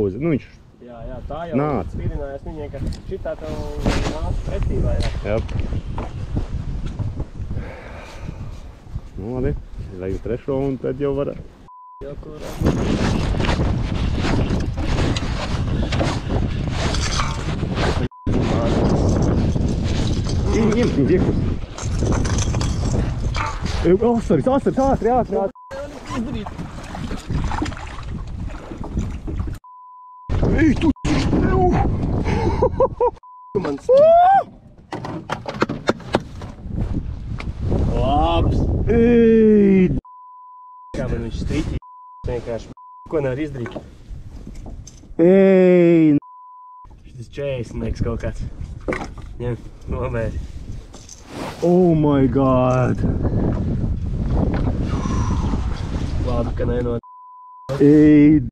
uz... Nu, viņš Jā, tā jau nāca. spīdinājās viņiem, ka šitā tev nāca pretī vairāk. Jā. Nu, labi. Vajag trešo un tad jau var... Jau kur... Ņem, iekurs. Asaris, ātri. Ej, tu! Mans... Labs! Ej! Kā man viņš strīķī, vienkārši ko nevar izdarīt. Ej! Šis 40 kaut kāds. Ņem, nomēri. Oh my god! Labi, ka nenot. Ej!